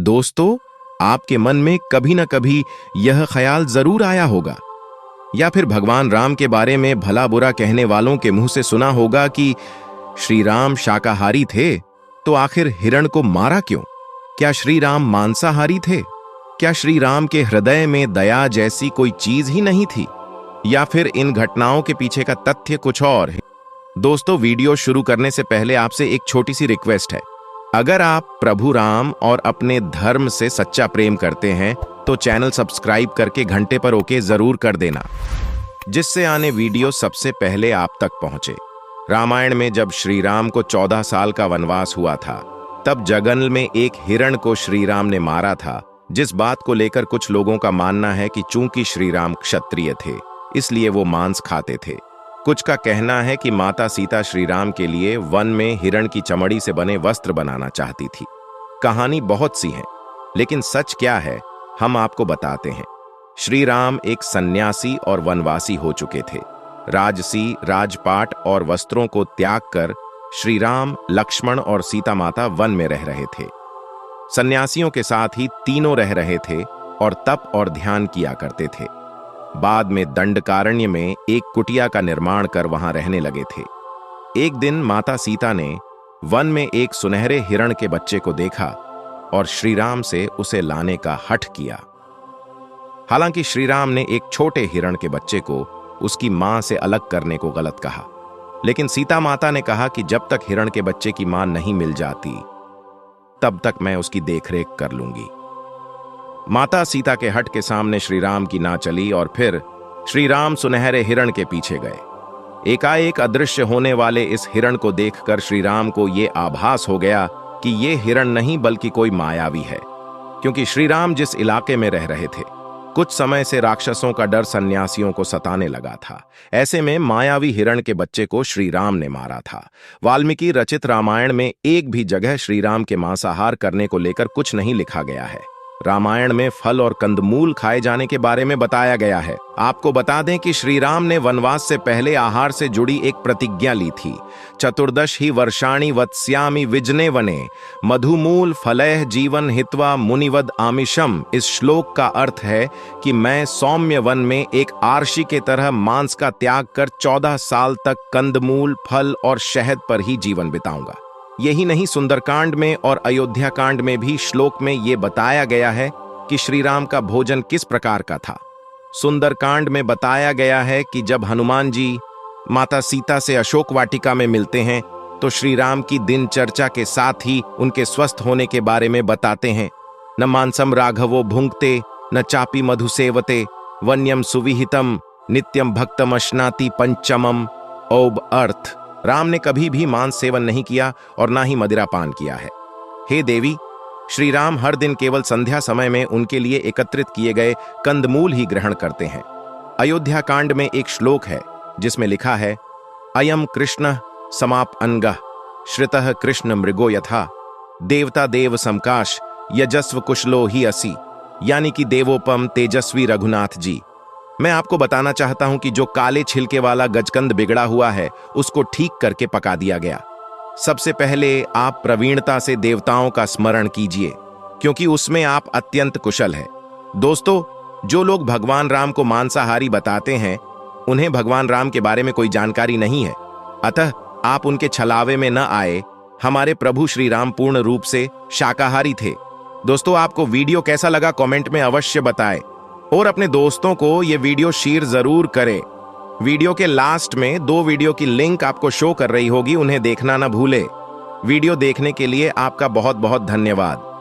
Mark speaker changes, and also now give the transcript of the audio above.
Speaker 1: दोस्तों, आपके मन में कभी न कभी यह ख्याल जरूर आया होगा या फिर भगवान राम के बारे में भला बुरा कहने वालों के मुंह से सुना होगा कि श्री राम शाकाहारी थे, तो आखिर हिरण को मारा क्यों? क्या श्री राम मांसाहारी थे? क्या श्री राम के हृदय में दया जैसी कोई चीज ही नहीं थी? या फिर इन घटनाओं के पीछे का तथ्य कुछ और है? दोस्तों, वीडियो शुरू करने से पहले आपसे एक छोटी सी रिक्वेस्ट है। अगर आप प्रभु राम और अपने धर्म से सच्चा प्रेम करते हैं तो चैनल सब्सक्राइब करके घंटे पर ओके जरूर कर देना, जिससे आने वीडियो सबसे पहले आप तक पहुंचे। रामायण में जब श्री राम को 14 साल का वनवास हुआ था, तब जंगल में एक हिरण को श्री राम ने मारा था, जिस बात को लेकर कुछ लोगों का मानना है कि चूंकि श्री राम क्षत्रिय थे, इसलिए वो मांस खाते थे। कुछ का कहना है कि माता सीता श्री राम के लिए वन में हिरण की चमड़ी से बने वस्त्र बनाना चाहती थी। कहानी बहुत सी है, लेकिन सच क्या है हम आपको बताते हैं। श्री राम एक सन्यासी और वनवासी हो चुके थे। राजसी, राजपाट और वस्त्रों को त्याग कर श्री राम, लक्ष्मण और सीता माता वन में रह रहे थे। सन्यासियों के साथ ही तीनों रह रहे थे और तप और ध्यान किया करते थे। बाद में दंडकारण्य में एक कुटिया का निर्माण कर वहां रहने लगे थे। एक दिन माता सीता ने वन में एक सुनहरे हिरण के बच्चे को देखा और श्री राम से उसे लाने का हठ किया। हालांकि श्री राम ने एक छोटे हिरण के बच्चे को उसकी मां से अलग करने को गलत कहा, लेकिन सीता माता ने कहा कि जब तक हिरण के बच्चे की मां नहीं मिल जाती, तब तक मैं उसकी देखरेख कर लूंगी। माता सीता के हट के सामने श्री राम की ना चली और फिर श्री राम सुनहरे हिरण के पीछे गए। एकाएक अदृश्य होने वाले इस हिरण को देखकर श्री राम को यह आभास हो गया कि यह हिरण नहीं बल्कि कोई मायावी है, क्योंकि श्री राम जिस इलाके में रह रहे थे, कुछ समय से राक्षसों का डर सन्यासियों को सताने लगा था। ऐसे में मायावी हिरण के बच्चे को श्री राम ने मारा था। वाल्मीकि रचित रामायण में एक भी जगह श्री राम के मांसाहार करने को लेकर कुछ नहीं लिखा गया है। रामायण में फल और कंदमूल खाए जाने के बारे में बताया गया है। आपको बता दें कि श्री राम ने वनवास से पहले आहार से जुड़ी एक प्रतिज्ञा ली थी। 14 ही वर्षाणि वत्स्यामि विजने वने मधुमूल फलैः जीवन हित्वा मुनिवद आमिषम। इस श्लोक का अर्थ है कि मैं सौम्य वन में एक आर्षि के तरह मांस का त्याग कर 14 साल तक कंदमूल, फल और शहद पर ही जीवन बिताऊंगा। यही नहीं, सुंदरकांड में और अयोध्या कांड में भी श्लोक में यह बताया गया है कि श्री राम का भोजन किस प्रकार का था। सुंदरकांड में बताया गया है कि जब हनुमान जी माता सीता से अशोक वाटिका में मिलते हैं तो श्री राम की दिनचर्या के साथ ही उनके स्वस्थ होने के बारे में बताते हैं। न मांसम राघवो भुंक्ते न चापी मधुसेवते वन्यम सुविहितम नित्यम भक्तम अश्नाति पंचमम ओब। अर्थ, राम ने कभी भी मांस सेवन नहीं किया और ना ही मदिरा पान किया है। हे देवी, श्री राम हर दिन केवल संध्या समय में उनके लिए एकत्रित किए गए कंदमूल ही ग्रहण करते हैं। अयोध्या कांड में एक श्लोक है जिसमें लिखा है, अयम कृष्ण समाप अनगः श्रितः कृष्ण मृगो यथा देवता देव समकाश यजस्व कुशलो ही असि। यानी कि देवोपम तेजस्वी रघुनाथ जी। मैं आपको बताना चाहता हूं कि जो काले छिलके वाला गजकंद बिगड़ा हुआ है, उसको ठीक करके पका दिया गया। सबसे पहले आप प्रवीणता से देवताओं का स्मरण कीजिए, क्योंकि उसमें आप अत्यंत कुशल हैं। दोस्तों, जो लोग भगवान राम को मांसाहारी बताते हैं, उन्हें भगवान राम के बारे में कोई जानकारी नहीं है। अतः आप उनके छलावे में न आए। हमारे प्रभु श्री राम पूर्ण रूप से शाकाहारी थे। दोस्तों, आपको वीडियो कैसा लगा कमेंट में अवश्य बताएं और अपने दोस्तों को यह वीडियो शेयर जरूर करें। वीडियो के लास्ट में 2 वीडियो की लिंक आपको शो कर रही होगी, उन्हें देखना ना भूले। वीडियो देखने के लिए आपका बहुत बहुत धन्यवाद।